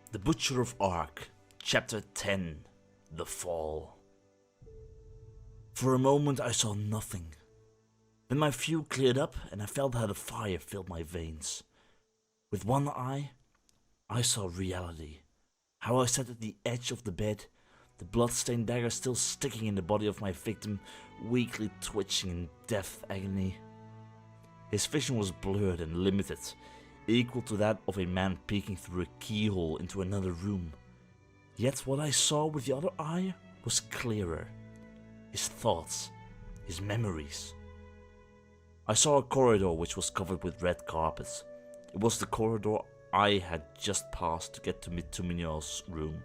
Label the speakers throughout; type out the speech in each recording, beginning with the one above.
Speaker 1: The Butcher of Ark, Chapter 10, The Fall. For a moment I saw nothing. Then my view cleared up and I felt how the fire filled my veins. With one eye, I saw reality. How I sat at the edge of the bed, the blood-stained dagger still sticking in the body of my victim, weakly twitching in death agony. His vision was blurred and limited, equal to that of a man peeking through a keyhole into another room. Yet what I saw with the other eye was clearer. His thoughts, his memories. I saw a corridor which was covered with red carpets. It was the corridor I had just passed to get to Mituminiel's room.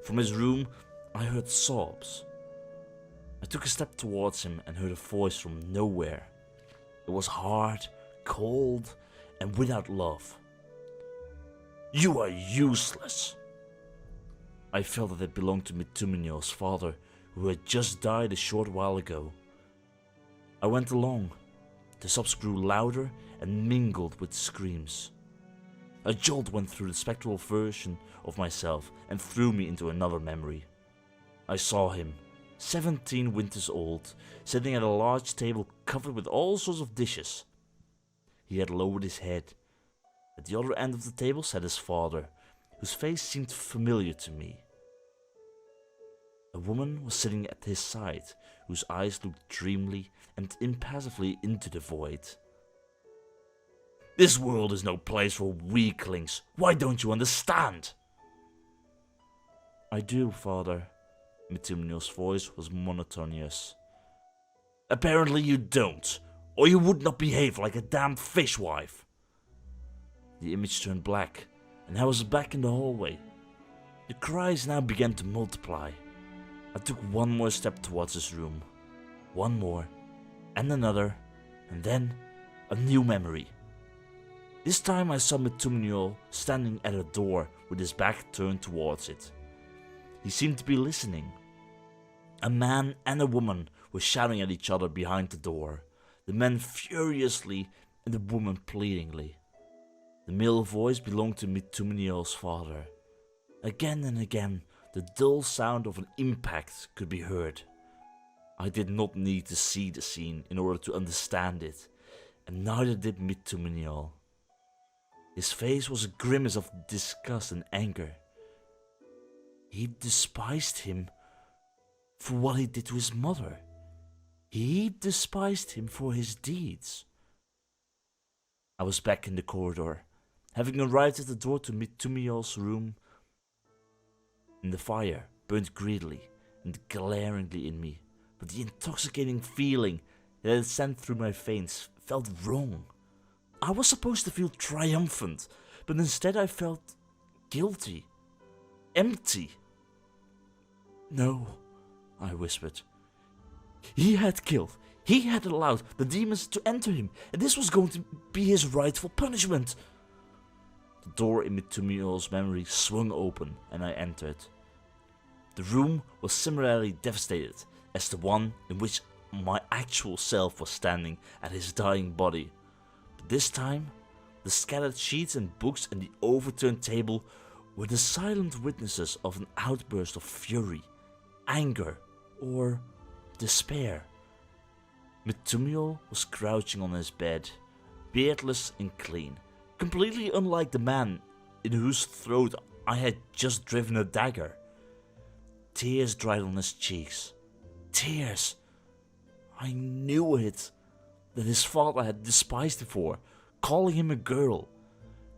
Speaker 1: From his room I heard sobs. I took a step towards him and heard a voice from nowhere. It was hard, cold, and without love. "You are useless." I felt that it belonged to Mituminiel's father, who had just died a short while ago. I went along. The sobs grew louder and mingled with screams. A jolt went through the spectral version of myself and threw me into another memory. I saw him, 17 winters old, sitting at a large table covered with all sorts of dishes. He had lowered his head. At the other end of the table sat his father, whose face seemed familiar to me. A woman was sitting at his side, whose eyes looked dreamily and impassively into the void. "This world is no place for weaklings. Why don't you understand?" "I do, father." Mituminiel's voice was monotonous. "Apparently you don't, or you would not behave like a damned fishwife." The image turned black, and I was back in the hallway. The cries now began to multiply. I took one more step towards his room. One more, and another, and then a new memory. This time I saw Mituminiel standing at a door with his back turned towards it. He seemed to be listening. A man and a woman were shouting at each other behind the door, the man furiously and the woman pleadingly. The male voice belonged to Mituminiel's father. Again and again, the dull sound of an impact could be heard. I did not need to see the scene in order to understand it, and neither did Mituminiel. His face was a grimace of disgust and anger. He despised him for what he did to his mother. He despised him for his deeds. I was back in the corridor, having arrived at the door to Mituminiel's room. And the fire burned greedily and glaringly in me, but the intoxicating feeling that it sent through my veins felt wrong. I was supposed to feel triumphant, but instead I felt guilty, empty. "No," I whispered. He had killed, he had allowed the demons to enter him, and this was going to be his rightful punishment. The door in Mituminiel's memory swung open and I entered. The room was similarly devastated as the one in which my actual self was standing at his dying body. But this time, the scattered sheets and books and the overturned table were the silent witnesses of an outburst of fury, anger, or despair. Mituminiel was crouching on his bed, beardless and clean, completely unlike the man in whose throat I had just driven a dagger. Tears dried on his cheeks. Tears! I knew it, that his father had despised him for, calling him a girl,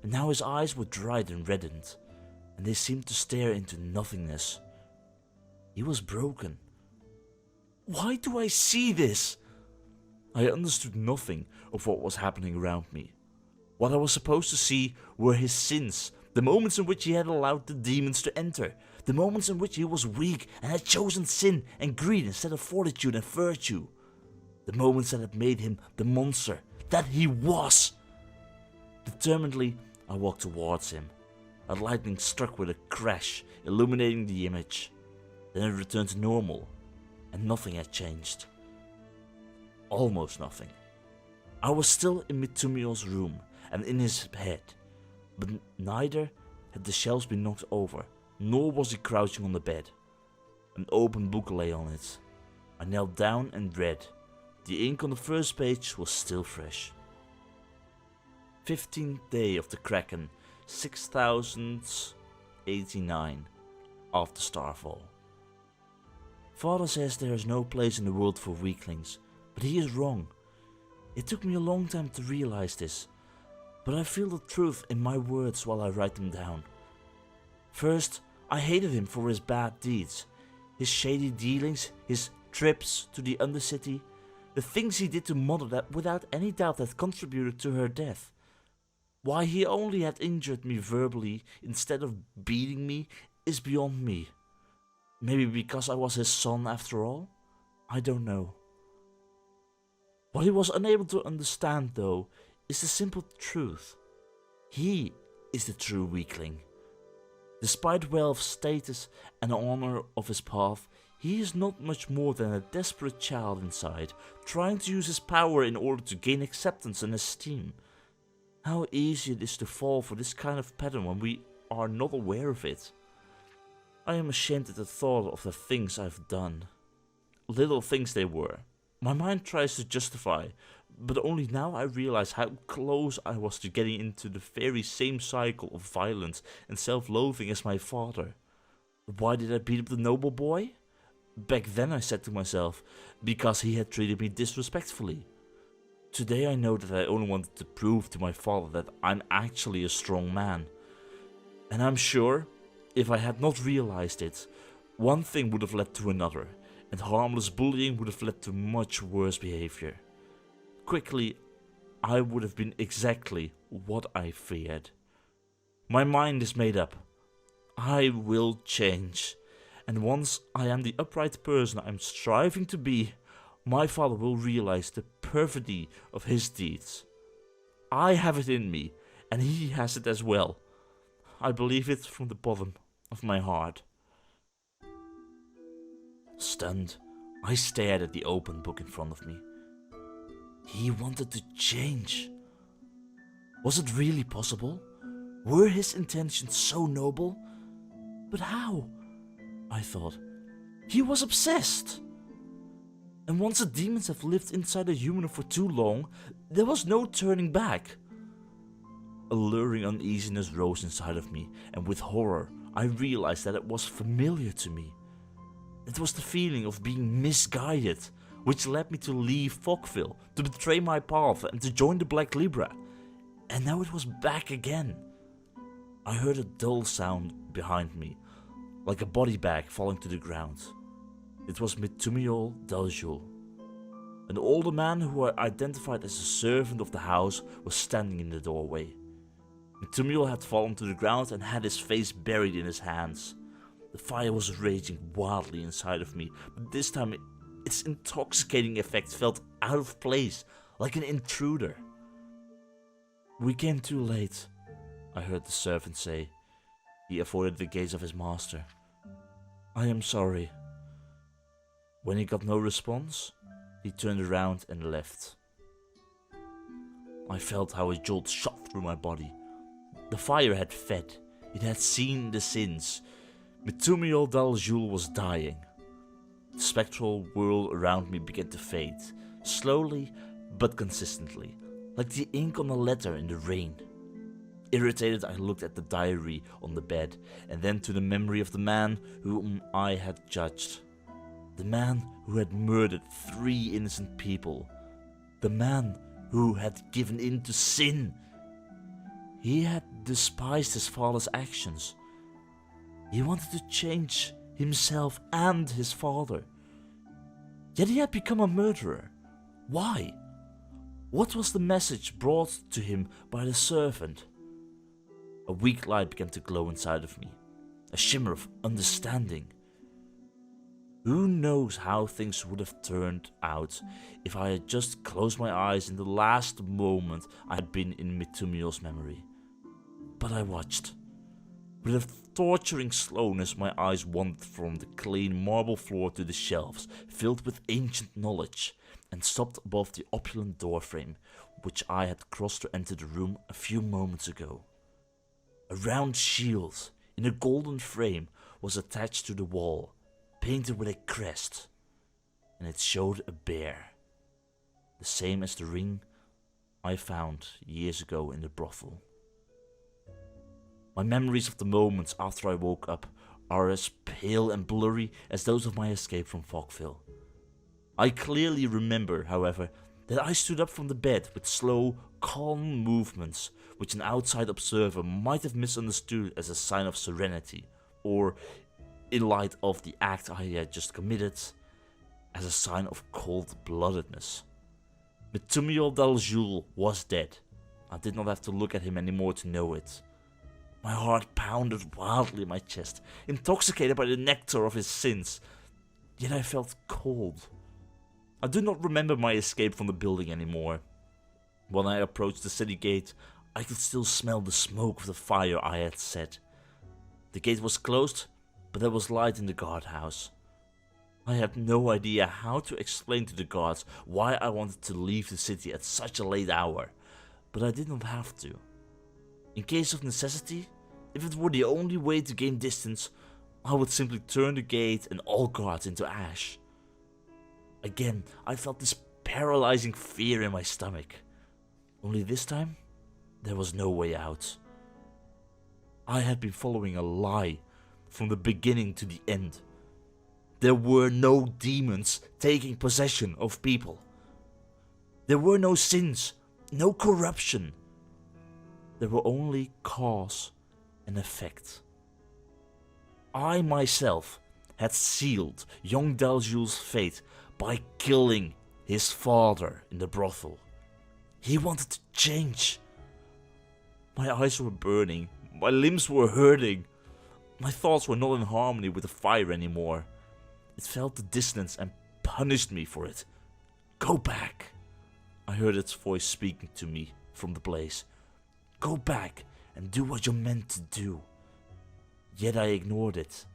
Speaker 1: and now his eyes were dried and reddened, and they seemed to stare into nothingness. He was broken. Why do I see this? I understood nothing of what was happening around me. What I was supposed to see were his sins, the moments in which he had allowed the demons to enter, the moments in which he was weak and had chosen sin and greed instead of fortitude and virtue, the moments that had made him the monster that he was. Determinedly, I walked towards him. A lightning struck with a crash, illuminating the image. Then it returned to normal, and nothing had changed. Almost nothing. I was still in Mituminiel's room and in his head, but neither had the shelves been knocked over, nor was he crouching on the bed. An open book lay on it. I knelt down and read. The ink on the first page was still fresh. 15th day of the Kraken, 6089, after Starfall. Father says there is no place in the world for weaklings, but he is wrong. It took me a long time to realize this, but I feel the truth in my words while I write them down. First, I hated him for his bad deeds, his shady dealings, his trips to the Undercity, the things he did to Mother that without any doubt had contributed to her death. Why he only had injured me verbally instead of beating me is beyond me. Maybe because I was his son after all? I don't know. What he was unable to understand, though, is the simple truth. He is the true weakling. Despite wealth, status, and honor of his path, he is not much more than a desperate child inside, trying to use his power in order to gain acceptance and esteem. How easy it is to fall for this kind of pattern when we are not aware of it. I am ashamed at the thought of the things I've done. Little things they were. My mind tries to justify, but only now I realize how close I was to getting into the very same cycle of violence and self-loathing as my father. Why did I beat up the noble boy? Back then I said to myself, because he had treated me disrespectfully. Today I know that I only wanted to prove to my father that I'm actually a strong man. And I'm sure, if I had not realized it, one thing would have led to another, and harmless bullying would have led to much worse behavior. Quickly, I would have been exactly what I feared. My mind is made up. I will change. And once I am the upright person I'm striving to be, my father will realize the perfidy of his deeds. I have it in me, and he has it as well. I believe it from the bottom of my heart. Stunned, I stared at the open book in front of me. He wanted to change. Was it really possible? Were his intentions so noble? But how? I thought. He was obsessed. And once the demons have lived inside a human for too long, there was no turning back. A luring uneasiness rose inside of me, and with horror, I realized that it was familiar to me. It was the feeling of being misguided, which led me to leave Fogville, to betray my path and to join the Black Libra. And now it was back again. I heard a dull sound behind me, like a body bag falling to the ground. It was Mitumiol Daljul. An older man who I identified as a servant of the house was standing in the doorway. Mitumiol had fallen to the ground and had his face buried in his hands. The fire was raging wildly inside of me, but this time its intoxicating effect felt out of place, like an intruder. We came too late, I heard the servant say. He avoided the gaze of his master. I am sorry. When he got no response, he turned around and left. I felt how a jolt shot through my body. The fire had fed. It had seen the sins. Mitumiol Daljul was dying. The spectral world around me began to fade, slowly but consistently, like the ink on a letter in the rain. Irritated, I looked at the diary on the bed, and then to the memory of the man whom I had judged. The man who had murdered 3 innocent people. The man who had given in to sin. He had despised his father's actions. He wanted to change himself and his father. Yet he had become a murderer. Why? What was the message brought to him by the servant? A weak light began to glow inside of me, a shimmer of understanding. Who knows how things would have turned out if I had just closed my eyes in the last moment I had been in Mitumiol's memory. But I watched. With a torturing slowness, my eyes wandered from the clean marble floor to the shelves filled with ancient knowledge, and stopped above the opulent doorframe which I had crossed to enter the room a few moments ago. A round shield in a golden frame was attached to the wall, painted with a crest, and it showed a bear, the same as the ring I found years ago in the brothel. My memories of the moments after I woke up are as pale and blurry as those of my escape from Fogville. I clearly remember, however, that I stood up from the bed with slow, calm movements which an outside observer might have misunderstood as a sign of serenity, or, in light of the act I had just committed, as a sign of cold-bloodedness. Metumiel Daljul was dead. I did not have to look at him anymore to know it. My heart pounded wildly in my chest, intoxicated by the nectar of his sins, yet I felt cold. I do not remember my escape from the building anymore. When I approached the city gate, I could still smell the smoke of the fire I had set. The gate was closed, but there was light in the guardhouse. I had no idea how to explain to the guards why I wanted to leave the city at such a late hour, but I did not have to. In case of necessity, if it were the only way to gain distance, I would simply turn the gate and all guards into ash. Again, I felt this paralyzing fear in my stomach. Only this time, there was no way out. I had been following a lie from the beginning to the end. There were no demons taking possession of people. There were no sins, no corruption. There were only cause and effect. I myself had sealed young Daljul's fate by killing his father in the brothel. He wanted to change. My eyes were burning, my limbs were hurting. My thoughts were not in harmony with the fire anymore. It felt the dissonance and punished me for it. Go back. I heard its voice speaking to me from the blaze. Go back and do what you're meant to do. Yet I ignored it.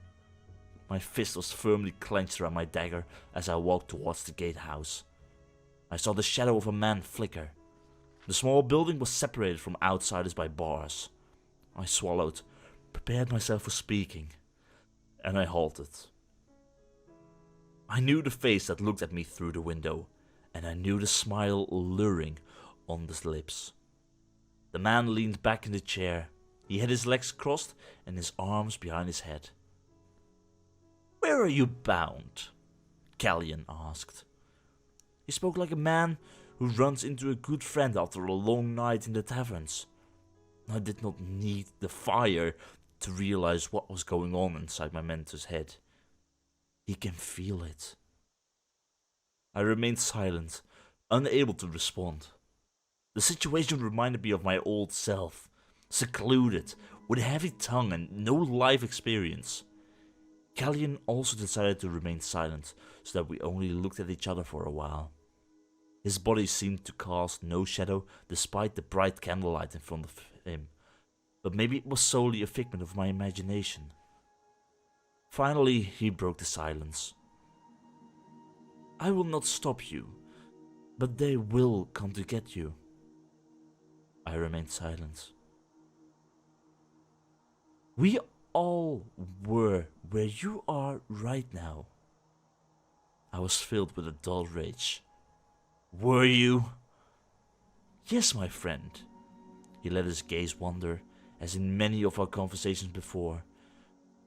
Speaker 1: My fist was firmly clenched around my dagger as I walked towards the gatehouse. I saw the shadow of a man flicker. The small building was separated from outsiders by bars. I swallowed, prepared myself for speaking, and I halted. I knew the face that looked at me through the window, and I knew the smile luring on his lips. The man leaned back in the chair. He had his legs crossed and his arms behind his head. "Where are you bound?" Callion asked. He spoke like a man who runs into a good friend after a long night in the taverns. I did not need the fire to realize what was going on inside my mentor's head. He can feel it. I remained silent, unable to respond. The situation reminded me of my old self, secluded, with a heavy tongue and no life experience. Callion also decided to remain silent, so that we only looked at each other for a while. His body seemed to cast no shadow despite the bright candlelight in front of him, but maybe it was solely a figment of my imagination. Finally, he broke the silence. "I will not stop you, but they will come to get you." I remained silent. "We all were where you are right now." I was filled with a dull rage. "Were you?" "Yes, my friend." He let his gaze wander, as in many of our conversations before.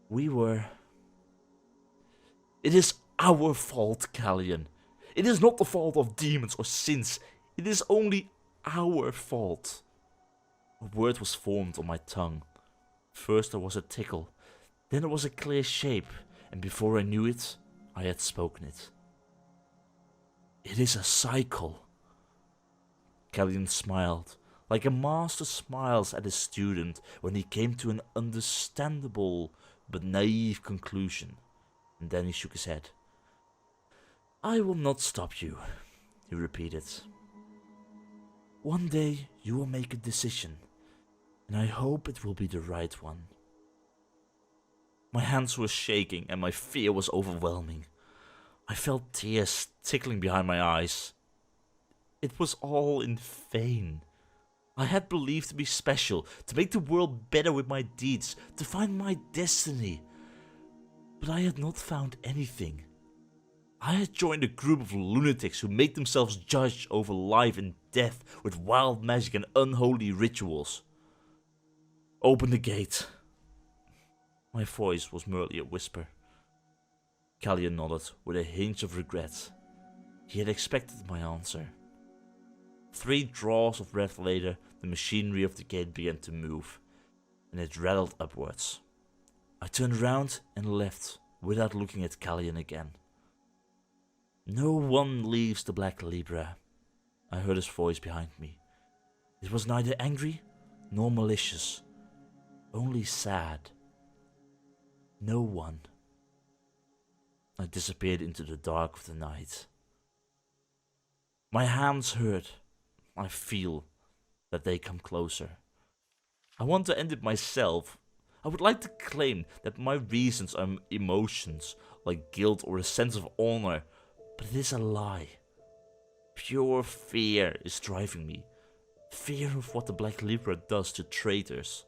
Speaker 1: "We were." "It is our fault, Callion. It is not the fault of demons or sins. It is only our fault." A word was formed on my tongue. First there was a tickle, then there was a clear shape, and before I knew it, I had spoken it. "It is a cycle." Callion smiled, like a master smiles at his student when he came to an understandable but naive conclusion, and then he shook his head. "I will not stop you," he repeated. "One day you will make a decision, and I hope it will be the right one." My hands were shaking and my fear was overwhelming. I felt tears tickling behind my eyes. It was all in vain. I had believed to be special, to make the world better with my deeds, to find my destiny. But I had not found anything. I had joined a group of lunatics who make themselves judge over life and death with wild magic and unholy rituals. Open the gate. My voice was merely a whisper. Callion nodded with a hinge of regret. He had expected my answer. 3 draws of breath later, the machinery of the gate began to move, and it rattled upwards. I turned round and left without looking at Callion again. No one leaves the Black Libra. I heard his voice behind me. It was neither angry nor malicious, only sad. No one. I disappeared into the dark of the night. My hands hurt. I feel that they come closer. I want to end it myself. I would like to claim that my reasons are emotions, like guilt or a sense of honor, but it is a lie. Pure fear is driving me. Fear of what the Black Libra does to traitors.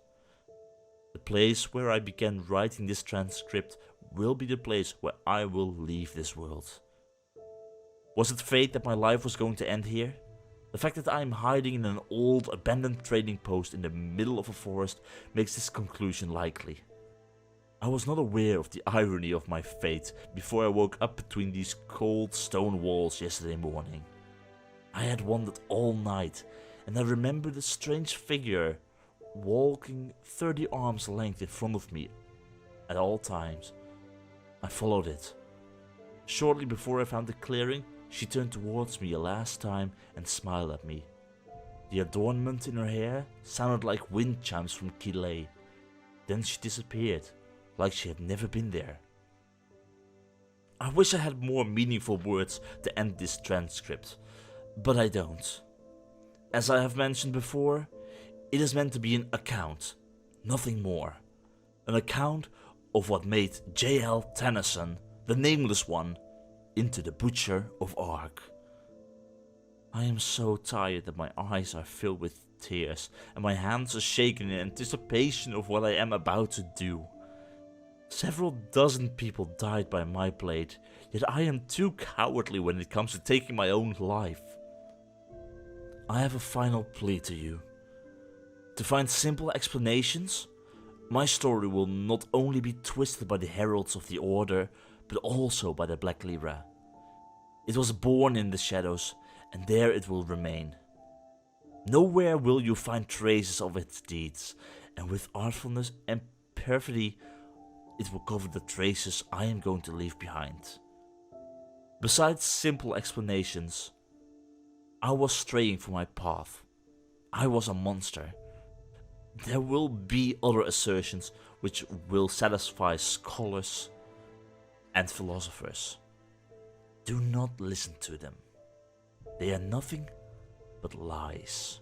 Speaker 1: The place where I began writing this transcript will be the place where I will leave this world. Was it fate that my life was going to end here? The fact that I am hiding in an old, abandoned trading post in the middle of a forest makes this conclusion likely. I was not aware of the irony of my fate before I woke up between these cold stone walls yesterday morning. I had wandered all night, and I remembered a strange figure walking 30 arms length in front of me at all times. I followed it. Shortly before I found the clearing, she turned towards me a last time and smiled at me. The adornment in her hair sounded like wind chimes from Kilei. Then she disappeared, like she had never been there. I wish I had more meaningful words to end this transcript, but I don't. As I have mentioned before, it is meant to be an account, nothing more. An account of what made J.L. Tennyson, the Nameless One, into the Butcher of Ark. I am so tired that my eyes are filled with tears and my hands are shaking in anticipation of what I am about to do. Several dozen people died by my blade, yet I am too cowardly when it comes to taking my own life. I have a final plea to you. To find simple explanations, my story will not only be twisted by the heralds of the Order, but also by the Black Libra. It was born in the shadows, and there it will remain. Nowhere will you find traces of its deeds, and with artfulness and perfidy, it will cover the traces I am going to leave behind. Besides simple explanations, I was straying from my path. I was a monster. There will be other assertions which will satisfy scholars and philosophers. Do not listen to them. They are nothing but lies.